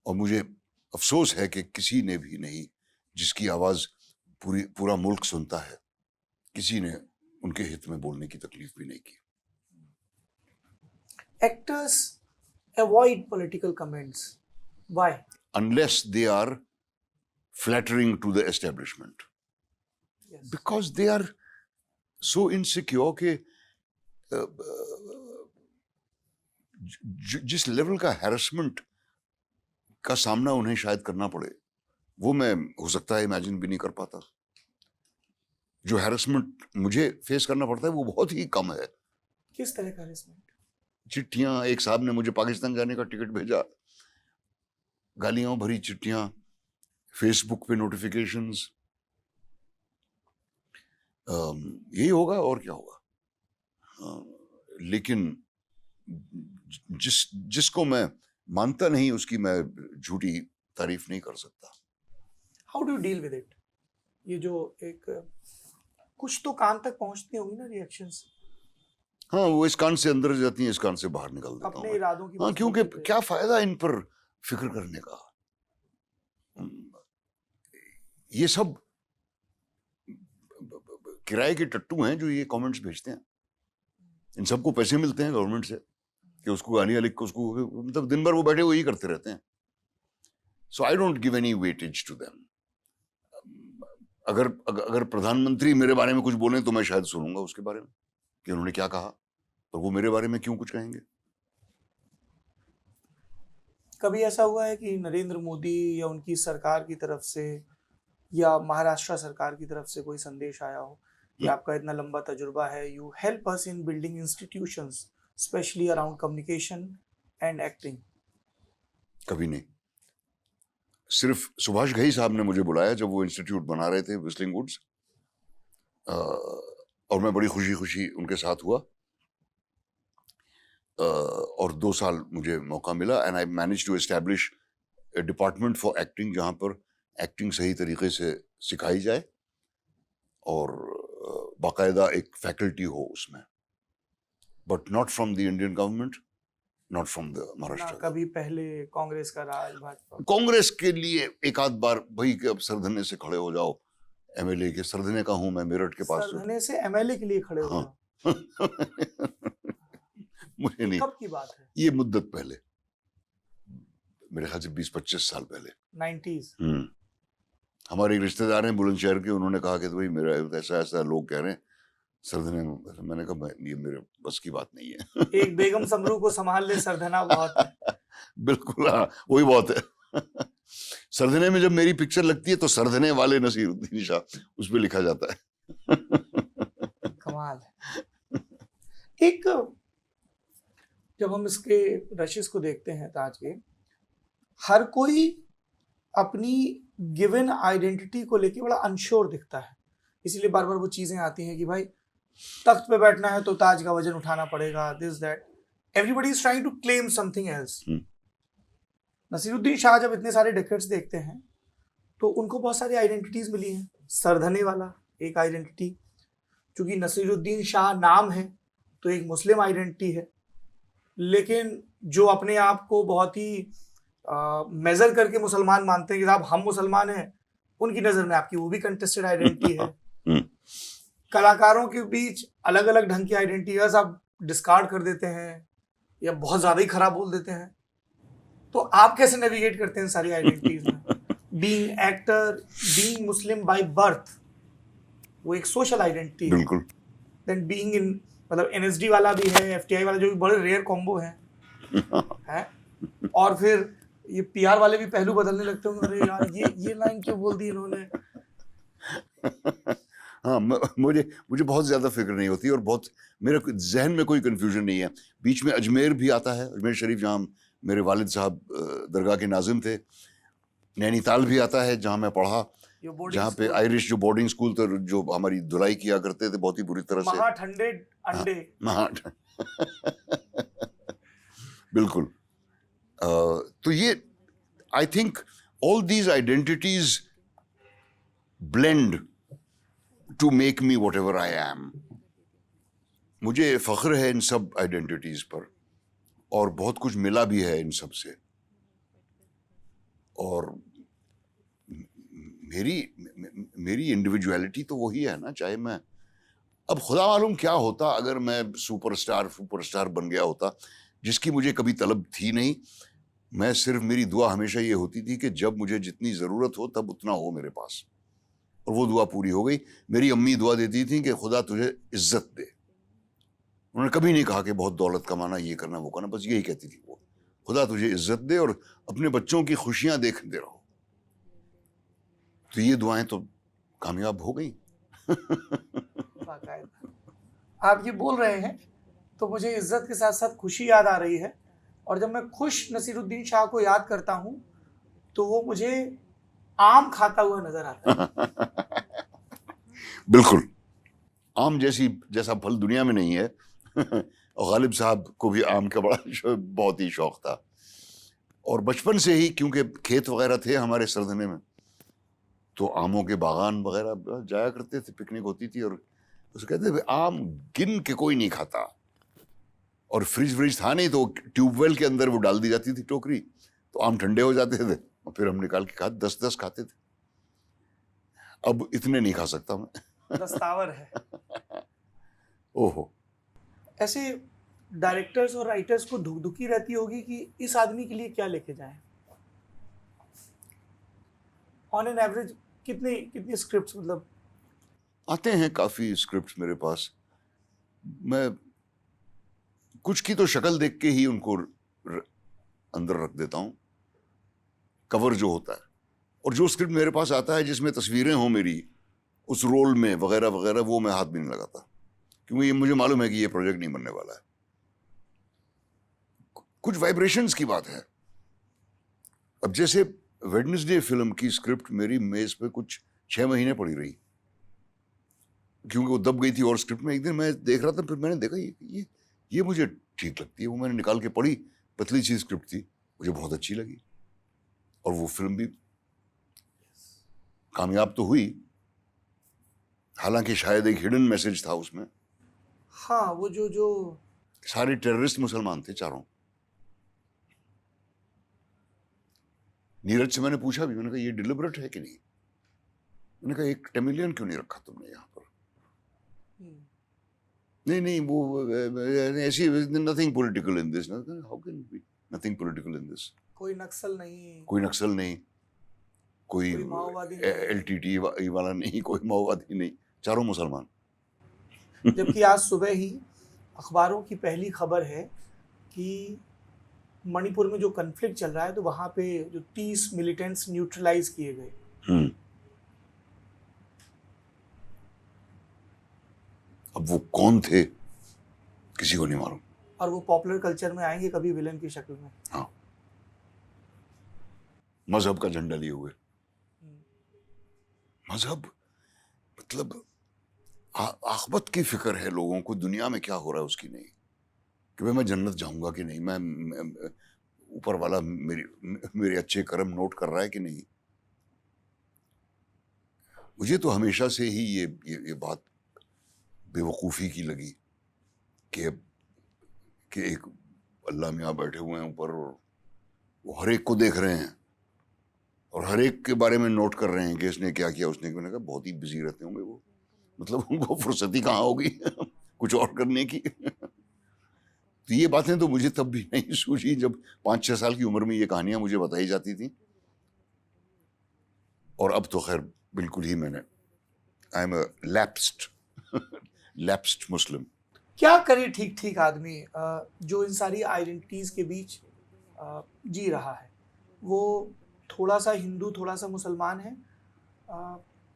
और मुझे अफसोस है कि किसी ने भी नहीं, जिसकी आवाज पूरा मुल्क सुनता है, किसी ने उनके हित में बोलने की तकलीफ भी नहीं की। Actors avoid political comments. Why? Unless they are flattering to the establishment. Yes. Because they are so insecure कि जिस लेवल का हैरेसमेंट का सामना उन्हें शायद करना पड़े, वो मैं हो सकता है इमेजिन भी नहीं कर पाता। जो हैरेसमेंट मुझे फेस करना पड़ता है वो बहुत ही कम है। किस तरह का हैरेसमेंट? चिट्ठियां, एक साहब ने मुझे पाकिस्तान जाने का टिकट भेजा, गालियों भरी चिट्ठियां, फेसबुक पे नोटिफिकेशंस। यही होगा और क्या होगा। लेकिन जिसको मैं मानता नहीं उसकी मैं झूठी तारीफ नहीं कर सकता। How do you deal with it? ये जो एक कुछ तो कान तक पहुंचती होंगी ना रिएक्शंस। हाँ, वो इस कान से अंदर जाती हैं, इस कान से बाहर निकल देता हूँ अपने इरादों की। हाँ, क्योंकि क्या फायदा इन पर फिक्र करने का। ये सब किराए के टट्टू हैं जो ये कमेंट्स भेजते हैं। इन सबको पैसे मिलते हैं गवर्नमेंट से कि उसको गालियां लिख के उसको, मतलब दिन भर वो बैठे वही करते रहते हैं। So I don't give any weightage to them. अगर प्रधानमंत्री मेरे बारे में कुछ बोले तो मैं शायद सुनूंगा उसके बारे में कि उन्होंने क्या कहा, पर वो मेरे बारे में क्यों कुछ कहेंगे। कभी ऐसा हुआ है कि नरेंद्र मोदी या उनकी सरकार की तरफ से या महाराष्ट्र सरकार की तरफ से कोई संदेश आया हो कि आपका इतना लंबा तजुर्बा है, you help us in building institutions specially around communication and acting? कभी नहीं। सिर्फ सुभाष घई साहब ने मुझे बुलाया जब वो इंस्टीट्यूट बना रहे थे व्हिस्लिंग वुड्स, और मैं बड़ी खुशी उनके साथ हुआ, और 2 साल मुझे मौका मिला and I manage to establish a department for acting जहाँ पर एक्टिंग सही तरीके से सिखाई जाए और बाकायदा एक फैकल्टी हो उसमें, but not from the Indian government, not from the Maharashtra. कभी पहले कांग्रेस का राज, भाजपा कांग्रेस के लिए एक आध बार भाई कि अब सरधने से खड़े हो जाओ, एमएलए के सरधने का हूं मैं, मेरठ के पास। सरधने से एमएलए के लिए खड़े हो जाओ। मुझे नहीं। कब की बात है? ये मुद्दत पहले, मेरे ख्याल से 20-25 साल पहले, 90s। हमारे एक रिश्तेदार हैं बुलंदशहर के, उन्होंने कहा कि तो भाई मेरा ऐसा ऐसा लोग कह रहे हैं सरधने में। मैंने कहा ये मेरे बस की बात नहीं है। एक बेगम समरू को संभाल ले सरधना बहुत है। बिल्कुल, हाँ, वही बहुत है। सरधने में जब मेरी पिक्चर लगती है तो सरधने वाले नसीरुद्दीन शाह उस पर लिखा जाता है। कमाल है। एक जब हम इसके रशिस को देखते हैं ताज के, हर कोई अपनी गिवन आइडेंटिटी को लेके बड़ा अनश्योर दिखता है, इसीलिए बार बार वो चीजें आती हैं कि भाई तख्त पे बैठना है तो ताज का वजन उठाना पड़ेगा, this that, everybody is trying to claim something else. Naseeruddin Shah जब इतने सारे डेकेड्स देखते हैं तो उनको बहुत सारी आइडेंटिटीज मिली हैं। सरधने वाला एक आइडेंटिटी, क्योंकि नसीरुद्दीन शाह नाम है तो एक मुस्लिम आइडेंटिटी है, लेकिन जो अपने आप को बहुत ही मेजर करके मुसलमान मानते हैं कि साहब हम मुसलमान हैं, उनकी नज़र में आपकी वो भी कंटेस्टेड आइडेंटिटी है। कलाकारों के बीच अलग अलग ढंग की आइडेंटिटीज आप डिस्कार्ड कर देते हैं या बहुत ज़्यादा ही खराब बोल देते हैं, तो आप कैसे नेविगेट करते हैं सारी आइडेंटिटीज में? Being actor, being Muslim by birth, वो एक सोशल आइडेंटिटी है। बिल्कुल। देन बीइंग इन, मतलब एनएसडी वाला भी है, एफटीआई वाला, जो भी बड़े रेयर कॉम्बो है। और फिर ये पीआर वाले भी पहलू बदलने लगते होंगे, अरे यार ये लाइन क्यों बोल दी इन्होंने। हाँ, मुझे बहुत ज्यादा फिक्र नहीं होती और बहुत मेरे जहन में कोई कंफ्यूजन नहीं है। बीच में अजमेर भी आता है, अजमेर शरीफ जहाँ मेरे वालिद साहब दरगाह के नाजिम थे। नैनीताल भी आता है जहाँ मैं पढ़ा, जहाँ पे आयरिश जो बोर्डिंग स्कूल थे, जो हमारी धुलाई किया करते थे बहुत ही बुरी तरह से। महा ठंडे अंडे। बिल्कुल। तो ये I think all these identities blend to make me whatever I am. मुझे फख्र है इन सब आइडेंटिटीज पर और बहुत कुछ मिला भी है इन सब से। और मेरी इंडिविजुअलिटी तो वही है ना, चाहे मैं, अब खुदा मालूम क्या होता अगर मैं सुपरस्टार बन गया होता, जिसकी मुझे कभी तलब थी नहीं। मैं सिर्फ, मेरी दुआ हमेशा ये होती थी कि जब मुझे जितनी ज़रूरत हो तब उतना हो मेरे पास, और वो दुआ पूरी हो गई। मेरी अम्मी दुआ देती थी कि खुदा तुझे इज्जत दे। उन्होंने कभी नहीं कहा कि बहुत दौलत कमाना, ये करना, वो करना, बस यही कहती थी वो, खुदा तुझे इज्जत दे और अपने बच्चों की खुशियां देखते रहो। तो ये दुआएं तो कामयाब हो गई। आप ये बोल रहे हैं तो मुझे इज्जत के साथ साथ खुशी याद आ रही है, और जब मैं खुश नसीरुद्दीन शाह को याद करता हूँ तो वो मुझे आम खाता हुआ नजर आता है। बिल्कुल, आम जैसा फल दुनिया में नहीं है। और गालिब साहब को भी आम का बहुत ही शौक था, और बचपन से ही, क्योंकि खेत वगैरह थे हमारे सरधने में, तो आमों के बागान वगैरह जाया करते थे, पिकनिक होती थी, और उसे कहते थे आम गिन के कोई नहीं खाता। और फ्रिज था नहीं, तो ट्यूबवेल के अंदर वो डाल दी जाती थी टोकरी, तो आम ठंडे हो जाते थे और फिर हम निकाल के खा 10-10 खाते थे। अब इतने नहीं खा सकता मैं। दस्तावर है। ओहो। ऐसे डायरेक्टर्स और राइटर्स को धुकधुकी रहती होगी कि इस आदमी के लिए क्या लेके जाएं। ऑन एन एवरेज कितनी स्क्रिप्ट्स, मतलब आते हैं काफी स्क्रिप्ट्स मेरे पास। मैं कुछ की तो शक्ल देख के ही उनको अंदर रख देता हूं, कवर जो होता है, और जो स्क्रिप्ट मेरे पास आता है जिसमें तस्वीरें हो मेरी उस रोल में वगैरह वगैरह, वो मैं हाथ भी नहीं लगाता, क्योंकि ये मुझे मालूम है कि ये प्रोजेक्ट नहीं बनने वाला है। कुछ वाइब्रेशंस की बात है। अब जैसे वेडनेसडे फिल्म की स्क्रिप्ट मेरी मेज पे कुछ 6 महीने पड़ी रही, क्योंकि वो दब गई थी, और स्क्रिप्ट में एक दिन मैं देख रहा था, फिर मैंने देखा ये मुझे ठीक लगती है, वो मैंने निकाल के पढ़ी। पतली सी स्क्रिप्ट थी, मुझे बहुत अच्छी लगी, और वो फिल्म भी कामयाब तो हुई, हालांकि शायद एक हिडन मैसेज था उसमें। हाँ, वो जो सारे टेररिस्ट मुसलमान थे चारों। नीरज से मैंने पूछा भी, मैंने कहा ये डिलिबरेट है कि नहीं। मैंने कहा एक टेमिलियन क्यों नहीं रखा तुमने यहाँ पर? नहीं वो ऐसी, nothing political in this. How can be nothing political in this? कोई नक्सल नहीं। कोई नक्सल नहीं। कोई कोई माओवादी नहीं। LTT वाला नहीं, कोई माओवादी नहीं, चारों मुसलमान। जबकि आज सुबह ही अखबारों की पहली खबर है कि मणिपुर में जो कन्फ्लिक्ट चल रहा है तो वहाँ पे जो 30 मिलिटेंट्स न्यूट्रलाइज किए गए। हम्म। अब वो कौन थे किसी को नहीं मालूम। और वो पॉपुलर कल्चर में आएंगे कभी विलन की शक्ल में। हाँ, मजहब का झंडा लिए हुए। मजहब मतलब आखिरत की फिक्र है लोगों को, दुनिया में क्या हो रहा है उसकी नहीं, कि भाई मैं जन्नत जाऊंगा कि नहीं, मैं ऊपर वाला मेरे अच्छे कर्म नोट कर रहा है कि नहीं। मुझे तो हमेशा से ही ये बात बेवकूफ़ी की लगी कि एक अल्लाह मियाँ बैठे हुए हैं ऊपर और वो हर एक को देख रहे हैं और हर एक के बारे में नोट कर रहे हैं कि इसने क्या किया, उसने। मैंने कहा बहुत ही बिजी रहते होंगे वो, मतलब उनको फुर्सत ही कहाँ होगी कुछ और करने की। तो ये बातें तो मुझे तब भी नहीं सूझी जब 5-6 साल की उम्र में ये कहानियां मुझे बताई जाती थी, और अब तो खैर बिल्कुल ही मैंने आई एम लैप्स्ड मुस्लिम। क्या करे ठीक ठीक आदमी जो इन सारी आइडेंटिटीज के बीच जी रहा है। वो थोड़ा सा हिंदू थोड़ा सा मुसलमान है,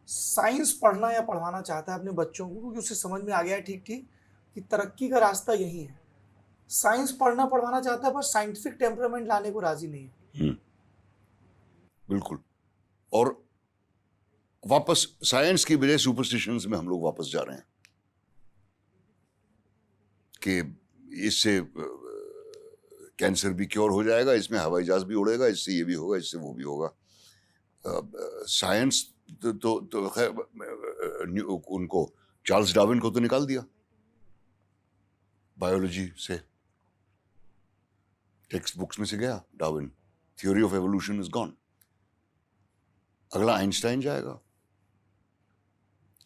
साइंस पढ़ना या पढ़वाना चाहता है अपने बच्चों को क्योंकि उसे समझ में आ गया है ठीक ठीक कि तरक्की का रास्ता यही है। साइंस पढ़ना पढ़वाना चाहता है पर साइंटिफिक टेम्परामेंट लाने को राजी नहीं है। बिल्कुल। और वापस साइंस की बजाय सुपरस्टिशंस में हम लोग वापस जा रहे हैं कि इससे कैंसर भी क्योर हो जाएगा, इसमें हवाई जहाज भी उड़ेगा, इससे ये भी होगा, इससे वो भी होगा। साइंस तो खैर उनको चार्ल्स डार्विन को तो निकाल दिया बायोलॉजी से, टेक्स्ट बुक्स में से गया Darwin, theory of evolution is gone. अगला आइंस्टाइन जाएगा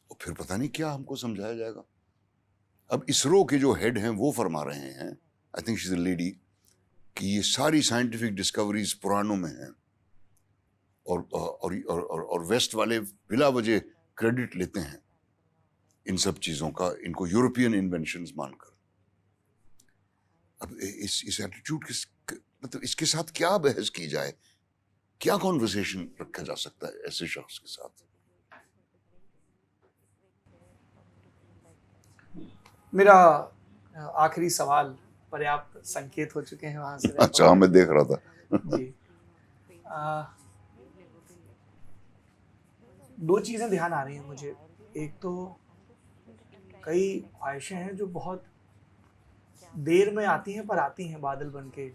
और फिर पता नहीं क्या हमको समझाया जाएगा। अब इसरो के जो हेड हैं वो फरमा रहे हैं, I think she is a lady, कि ये सारी साइंटिफिक डिस्कवरीज पुरानों में हैं और वेस्ट वाले बिला वजह क्रेडिट लेते हैं इन सब चीजों का, इनको यूरोपियन इन्वेंशंस मानकर। अब इस एटीट्यूड मतलब इसके साथ क्या बहस की जाए, क्या कॉन्वर्सेशन रखा जा सकता है ऐसे शख्स के साथ। मेरा आखिरी सवाल पर्याप्त संकेत हो चुके हैं वहां से। अच्छा, मैं देख रहा था। जी, दो चीजें ध्यान आ रही हैं मुझे। एक तो कई ख्वाहिशें हैं जो बहुत देर में आती हैं पर आती हैं बादल बन के।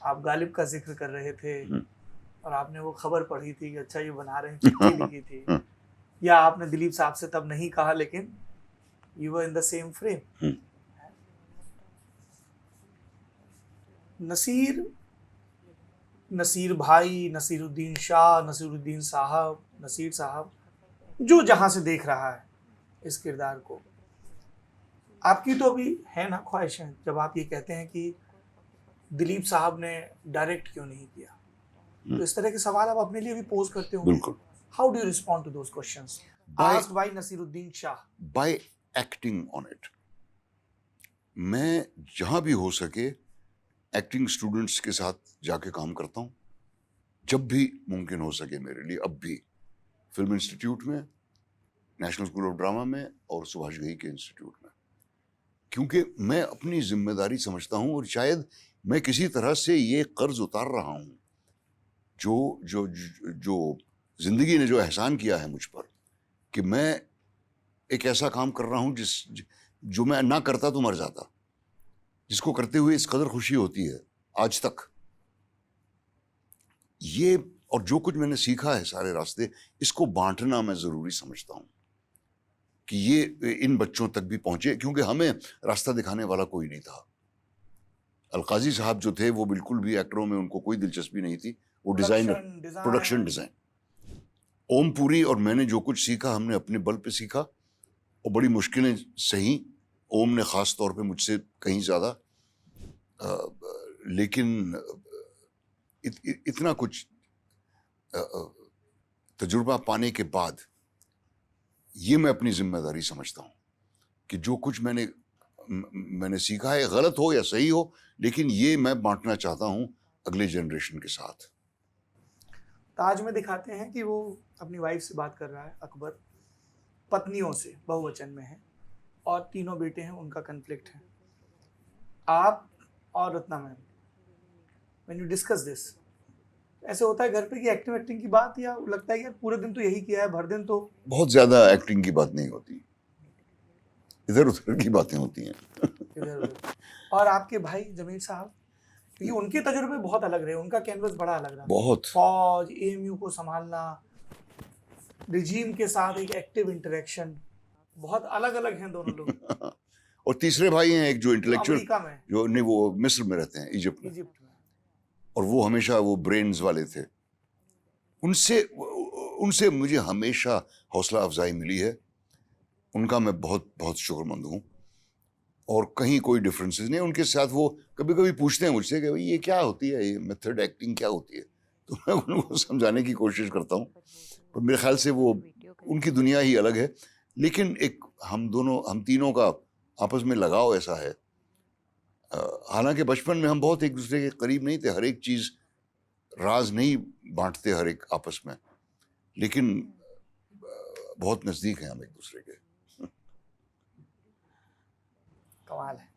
आप गालिब का जिक्र कर रहे थे और आपने वो खबर पढ़ी थी कि अच्छा ये बना रहे हैं, चिट्ठी लिखी थी, या आपने दिलीप साहब से तब नहीं कहा लेकिन you were in the same frame. Naseer भाई, नसीरुद्दीन शाह, नसीरुद्दीन साहब, नसीर साहब, जो जहां से देख रहा है इस किरदार को, आपकी तो अभी है ना ख्वाहिशें जब आप ये कहते हैं कि दिलीप साहब ने डायरेक्ट क्यों नहीं किया, तो इस तरह के सवाल आप अपने लिए भी पोज करते हो। बिल्कुल। How do you respond to those questions asked by Naseeruddin Shah? By acting on it. मैं जहां भी हो सके एक्टिंग स्टूडेंट्स के साथ जाके काम करता हूं, जब भी मुमकिन हो सके मेरे लिए। अब भी फिल्म इंस्टीट्यूट में, नेशनल स्कूल ऑफ ड्रामा में और सुभाष घई के इंस्टीट्यूट में, क्योंकि मैं अपनी जिम्मेदारी समझता हूं और शायद मैं किसी तरह से ये कर्ज उतार रहा हूं जो जो जो जिंदगी ने जो एहसान किया है मुझ पर, कि मैं एक ऐसा काम कर रहा हूं जो मैं ना करता तो मर जाता, जिसको करते हुए इस कदर खुशी होती है आज तक। ये और जो कुछ मैंने सीखा है सारे रास्ते, इसको बांटना मैं जरूरी समझता हूं कि ये इन बच्चों तक भी पहुंचे, क्योंकि हमें रास्ता दिखाने वाला कोई नहीं था। अलकाजी साहब जो थे वो बिल्कुल भी एक्टरों में उनको कोई दिलचस्पी नहीं थी, वो designer, production design. Om Puri और मैंने जो कुछ सीखा हमने अपने बल पे सीखा, और बड़ी मुश्किलें सही, ओम ने खास तौर पे मुझसे कहीं ज्यादा, लेकिन इतना कुछ तजुर्बा पाने के बाद ये मैं अपनी जिम्मेदारी समझता हूँ कि जो कुछ मैंने सीखा है, गलत हो या सही हो, लेकिन ये मैं बांटना चाहता हूँ अगले जनरेशन के साथ। ताज में दिखाते हैं कि वो अपनी वाइफ से बात कर रहा है, अकबर पत्नियों से बहुवचन में है, और तीनों बेटे हैं, उनका कन्फ्लिक्ट है। आप और Ratna ma'am, when you discuss this, ऐसे होता है घर पे कि एक्टिंग की बात, या लगता है कि यार पूरे दिन तो यही किया है, भर दिन तो बहुत ज्यादा एक्टिंग की बात नहीं होती, इधर उधर की बातें होती हैं। इधर उधर। और आपके भाई जमीर साहब, क्योंकि उनके तजुर्बे बहुत अलग रहे, उनका कैनवस बड़ा अलग रहा। बहुत। फौज, एएमयू को संभालना, रिजीम के साथ एक एक्टिव इंटरेक्शन, बहुत अलग अलग हैं दोनों लोग। और तीसरे भाई हैं एक जो इंटेलेक्चुअल, अमेरिका में, जो नहीं, वो मिस्र में रहते हैं, इजिप्ट में, इजिप्ट में। और वो हमेशा वो ब्रेन्स वाले थे। उनसे मुझे हमेशा हौसला अफजाई मिली है, उनका मैं बहुत बहुत शुक्रमंद हूँ। और कहीं कोई डिफरेंसेस नहीं उनके साथ। वो कभी कभी पूछते हैं मुझसे कि भाई ये क्या होती है, ये मेथड एक्टिंग क्या होती है, तो मैं उनको समझाने की कोशिश करता हूँ, पर मेरे ख्याल से वो उनकी दुनिया ही अलग है। लेकिन एक हम तीनों का आपस में लगाव ऐसा है। हालांकि बचपन में हम बहुत एक दूसरे के करीब नहीं थे, हर एक चीज राज नहीं बांटते हर एक आपस में, लेकिन बहुत नजदीक हैं हम एक दूसरे के। कमाल है।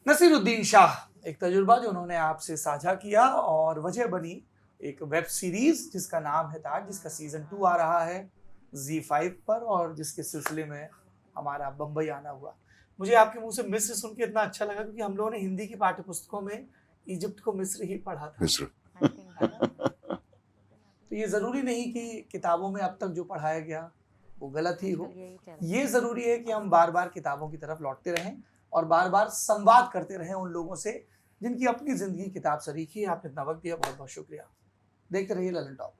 नसीरुद्दीन शाह, एक तजुर्बा जो उन्होंने आपसे साझा किया और वजह बनी एक वेब सीरीज जिसका नाम है ताज, जिसका सीजन 2 आ रहा है ZEE5 पर, और जिसके सिलसिले में हमारा बम्बई आना हुआ। मुझे आपके मुंह से मिस्र सुन के इतना अच्छा लगा, क्योंकि हम लोगों ने हिंदी की पाठ्य पुस्तकों में इजिप्ट को मिस्र ही पढ़ा था। मिस्र। तो ये ज़रूरी नहीं कि किताबों में अब तक जो पढ़ाया गया वो गलत ही हो। ये ज़रूरी है कि हम बार बार किताबों की तरफ लौटते रहें और बार बार संवाद करते रहें उन लोगों से जिनकी अपनी ज़िंदगी किताब से लिखी है। आपने इतना वक्त दिया, बहुत बहुत शुक्रिया। देखते रहिए ललन टॉप।